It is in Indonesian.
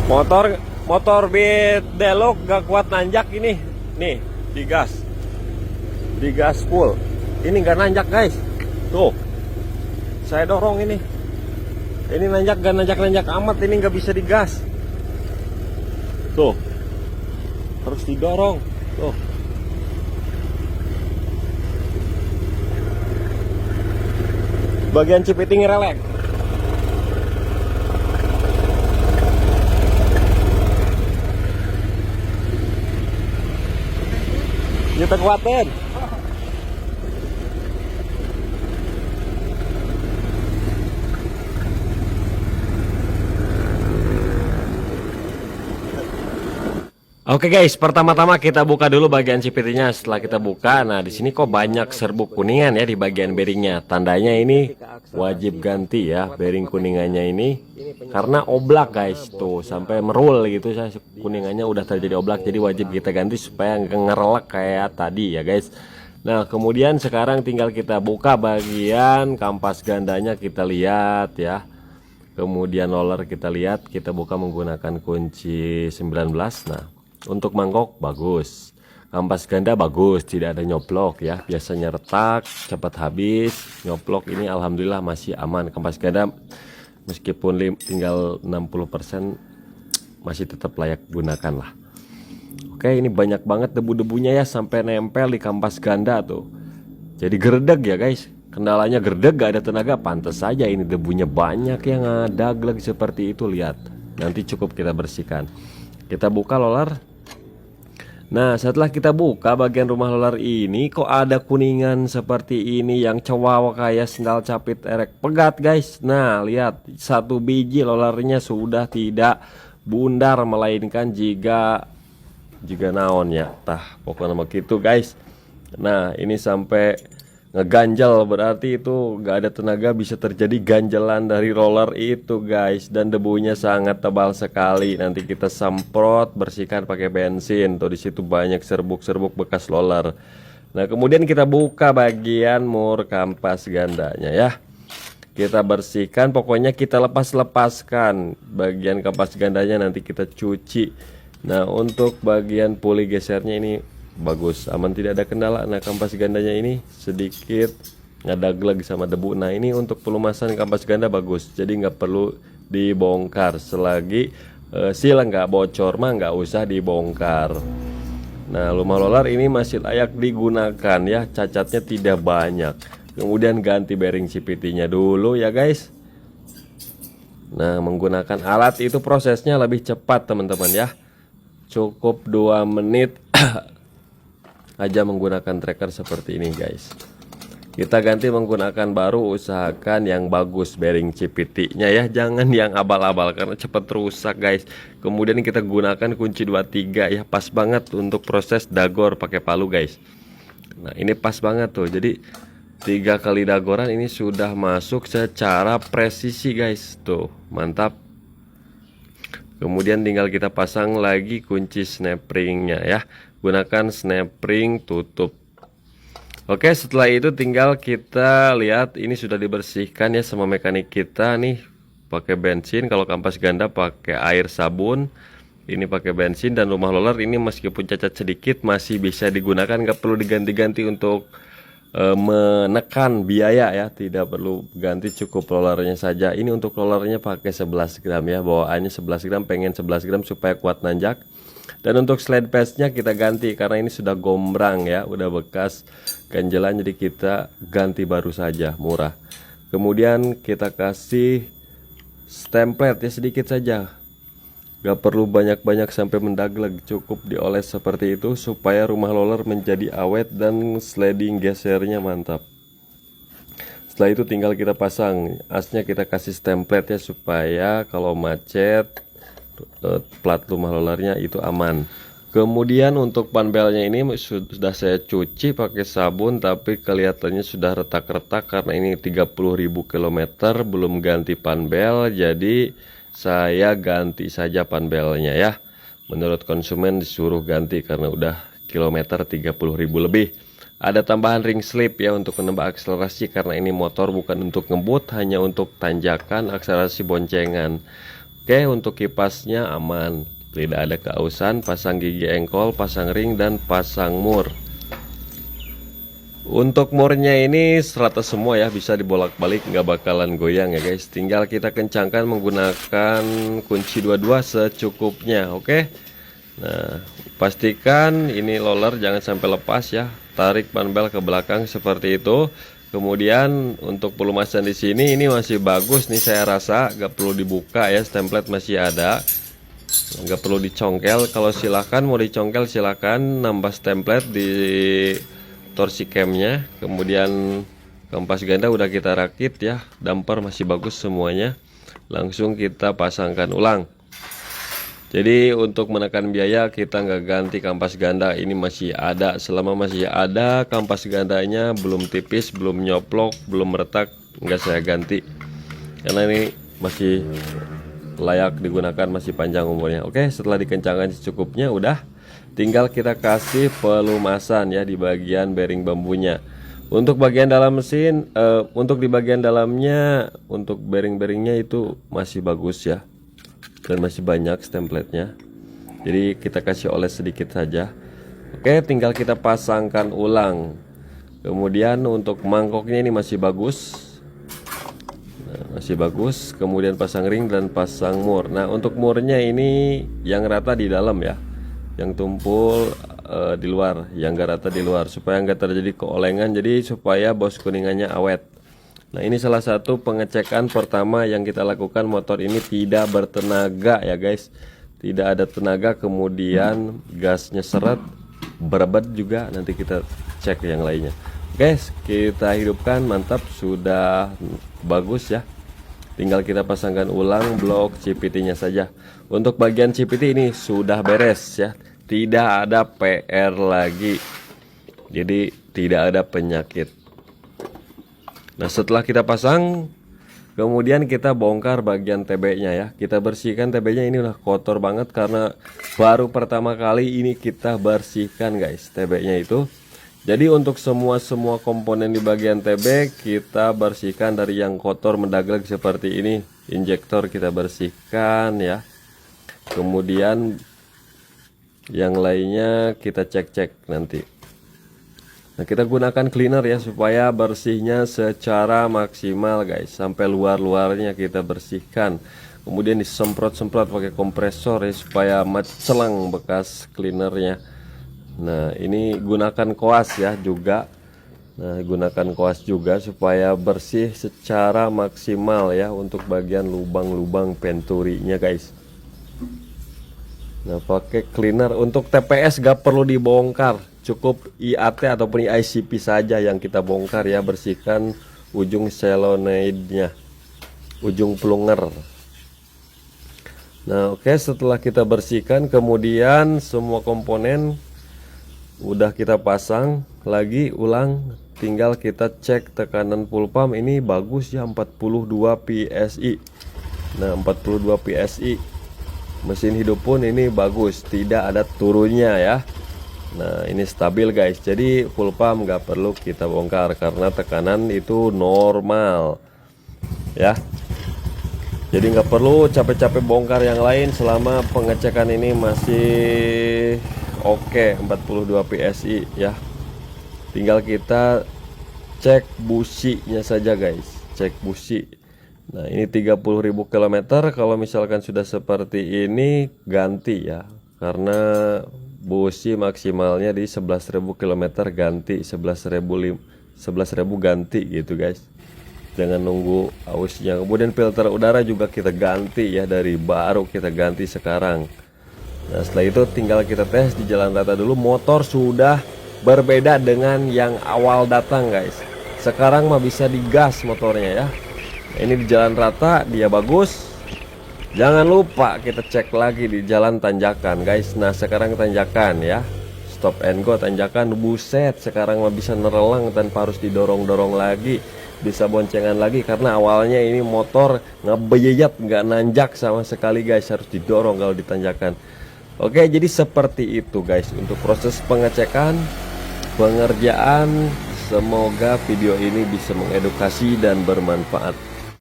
Motor motor Beat Deluxe gak kuat nanjak ini. Nih, digas. Digas full. Ini gak nanjak, guys. Tuh. Saya dorong ini. Ini nanjak gak nanjak-nanjak amat, ini gak bisa digas. Tuh. Harus didorong. Tuh. Bagian cipiting relek. Kita kuatin. Oke guys, pertama-tama kita buka dulu bagian CVT-nya. Setelah kita buka, nah di sini kok banyak serbuk kuningan ya di bagian bearingnya. Tandanya ini wajib ganti ya bearing kuningannya ini, karena oblak guys, tuh sampai merul gitu, saya kuningannya udah terjadi oblak, jadi wajib kita ganti supaya nggak ngerelek kayak tadi ya guys. Nah kemudian sekarang tinggal kita buka bagian kampas gandanya, kita lihat ya. Kemudian roller kita lihat, kita buka menggunakan kunci 19. Nah untuk mangkok bagus, kampas ganda bagus, tidak ada nyoplok ya. Biasanya retak, cepat habis. Nyoplok ini alhamdulillah masih aman. Kampas ganda meskipun tinggal 60% masih tetap layak gunakan lah. Oke, ini banyak banget debu-debunya ya, sampai nempel di kampas ganda tuh. Jadi gerdeg ya guys. Kendalanya gerdeg, gak ada tenaga. Pantas saja ini debunya banyak yang ada gleg seperti itu. Lihat, nanti cukup kita bersihkan. Kita buka roller. Nah setelah kita buka bagian rumah roller ini, kok ada kuningan seperti ini yang cewawa kayak sendal capit erek pegat guys. Nah lihat, satu biji rollernya sudah tidak bundar, melainkan jika naon ya, tah pokoknya begitu guys. Nah ini sampai ngeganjel, berarti itu gak ada tenaga, bisa terjadi ganjelan dari roller itu guys. Dan debunya sangat tebal sekali. Nanti kita semprot, bersihkan pakai bensin. Tuh disitu banyak serbuk-serbuk bekas roller. Nah kemudian kita buka bagian mur kampas gandanya ya. Kita bersihkan, pokoknya kita lepas-lepaskan bagian kampas gandanya, nanti kita cuci. Nah untuk bagian puli gesernya ini bagus, aman, tidak ada kendala. Nah kampas gandanya ini sedikit ada gleg sama debu. Nah ini untuk pelumasan kampas ganda bagus, jadi nggak perlu dibongkar. Selagi seal nggak bocor mah nggak usah dibongkar. Nah rumah roller ini masih layak digunakan ya, cacatnya tidak banyak. Kemudian ganti bearing CVT-nya dulu ya guys. Nah menggunakan alat itu prosesnya lebih cepat teman-teman ya, cukup 2 menit aja menggunakan tracker seperti ini guys. Kita ganti menggunakan baru, usahakan yang bagus bearing CVT-nya ya, jangan yang abal-abal karena cepat rusak guys. Kemudian kita gunakan kunci 23 ya, pas banget untuk proses dagor pakai palu guys. Nah ini pas banget tuh, jadi 3 kali dagoran ini sudah masuk secara presisi guys, tuh mantap. Kemudian tinggal kita pasang lagi kunci snap ringnya ya, gunakan snap ring tutup. Oke, setelah itu tinggal kita lihat ini sudah dibersihkan ya sama mekanik kita nih, pakai bensin. Kalau kampas ganda pakai air sabun, ini pakai bensin. Dan rumah roller ini meskipun cacat sedikit masih bisa digunakan, nggak perlu diganti-ganti untuk menekan biaya ya, tidak perlu ganti, cukup rollernya saja. Ini untuk rollernya pakai 11 gram ya, bawaannya 11 gram, pengen 11 gram supaya kuat nanjak. Dan untuk slide pads-nya kita ganti karena ini sudah gombrang ya, udah bekas ganjelan, jadi kita ganti baru saja, murah. Kemudian kita kasih template ya, sedikit saja, gak perlu banyak-banyak sampai mendagleg, cukup dioles seperti itu supaya rumah roller menjadi awet dan sliding gesernya mantap. Setelah itu tinggal kita pasang asnya, kita kasih template ya supaya kalau macet plat rumah rollernya itu aman. Kemudian untuk panbelnya ini sudah saya cuci pakai sabun, tapi kelihatannya sudah retak-retak karena ini 30.000 km belum ganti panbel, jadi saya ganti saja panbelnya ya. Menurut konsumen disuruh ganti karena udah kilometer 30.000 lebih. Ada tambahan ring slip ya untuk menambah akselerasi, karena ini motor bukan untuk ngebut, hanya untuk tanjakan akselerasi boncengan. Oke, untuk kipasnya aman, tidak ada keausan, pasang gigi engkol, pasang ring, dan pasang mur. Untuk murnya ini serata semua ya, bisa dibolak-balik, nggak bakalan goyang ya guys. Tinggal kita kencangkan menggunakan kunci 22 secukupnya. Oke. Nah, pastikan ini roller jangan sampai lepas ya. Tarik ban bel ke belakang seperti itu. Kemudian untuk pelumasan di sini ini masih bagus nih, saya rasa nggak perlu dibuka ya, template masih ada, nggak perlu dicongkel. Kalau silahkan mau dicongkel silahkan, nambah template di torsi camnya. Kemudian kampas ganda udah kita rakit ya, damper masih bagus semuanya, langsung kita pasangkan ulang. Jadi untuk menekan biaya kita nggak ganti kampas ganda, ini masih ada. Selama masih ada kampas gandanya belum tipis, belum nyoplok, belum retak, nggak saya ganti karena ini masih layak digunakan, masih panjang umurnya. Oke, setelah dikencangkan secukupnya udah, tinggal kita kasih pelumasan ya di bagian bearing bambunya. Untuk bagian dalam mesin, untuk di bagian dalamnya, untuk bearing-bearingnya itu masih bagus ya, dan masih banyak template-nya. Jadi kita kasih oles sedikit saja. Oke, tinggal kita pasangkan ulang. Kemudian untuk mangkoknya ini masih bagus. Nah, masih bagus. Kemudian pasang ring dan pasang mur. Nah, untuk murnya ini yang rata di dalam ya, yang tumpul di luar, yang gak rata di luar, supaya nggak terjadi keolengan, jadi supaya bos kuningannya awet. Nah, ini salah satu pengecekan pertama yang kita lakukan. Motor ini tidak bertenaga ya guys, tidak ada tenaga. Kemudian gasnya seret, berebet juga, nanti kita cek yang lainnya. Guys, kita hidupkan, mantap, sudah bagus ya. Tinggal kita pasangkan ulang blok CVT-nya saja. Untuk bagian CVT ini sudah beres ya, tidak ada PR lagi, jadi tidak ada penyakit. Nah, setelah kita pasang, kemudian kita bongkar bagian TB-nya ya. Kita bersihkan TB-nya, ini udah kotor banget karena baru pertama kali ini kita bersihkan guys TB-nya itu. Jadi untuk semua komponen di bagian TB kita bersihkan dari yang kotor mendaglag seperti ini. Injektor kita bersihkan ya. Kemudian yang lainnya kita cek-cek nanti. Nah, kita gunakan cleaner ya supaya bersihnya secara maksimal guys, sampai luar-luarnya kita bersihkan. Kemudian disemprot-semprot pakai kompresor ya supaya celang bekas cleanernya. Nah, ini gunakan koas ya juga. Nah, gunakan koas juga supaya bersih secara maksimal ya untuk bagian lubang-lubang penturinya guys. Nah, pakai cleaner. Untuk TPS gak perlu dibongkar, cukup IAT ataupun ICP saja yang kita bongkar ya. Bersihkan ujung solenoidnya, ujung plunger. Nah, oke, setelah kita bersihkan, kemudian semua komponen udah kita pasang lagi ulang. Tinggal kita cek tekanan full pump, ini bagus ya, 42 PSI. Nah, 42 PSI. Mesin hidup pun ini bagus, tidak ada turunnya ya. Nah, ini stabil guys, jadi full pump nggak perlu kita bongkar karena tekanan itu normal ya. Jadi nggak perlu capek-capek bongkar yang lain selama pengecekan ini masih oke, 42 PSI ya. Tinggal kita cek businya saja guys, cek busi. Nah, ini 30.000 km. Kalau misalkan sudah seperti ini ganti ya, karena busi maksimalnya di 11.000 km ganti, 11.000 ganti gitu guys. Jangan nunggu ausnya. Kemudian filter udara juga kita ganti ya, dari baru kita ganti sekarang. Nah, setelah itu tinggal kita tes di jalan rata dulu. Motor sudah berbeda dengan yang awal datang guys. Sekarang mah bisa digas motornya ya. Ini di jalan rata dia bagus. Jangan lupa kita cek lagi di jalan tanjakan guys. Nah, sekarang tanjakan ya, stop and go tanjakan, buset, sekarang mah bisa nerelang tanpa harus didorong-dorong lagi, bisa boncengan lagi. Karena awalnya ini motor ngebeyeyat, nggak nanjak sama sekali guys, harus didorong kalau ditanjakan. Oke, jadi seperti itu guys untuk proses pengecekan, pengerjaan. Semoga video ini bisa mengedukasi dan bermanfaat.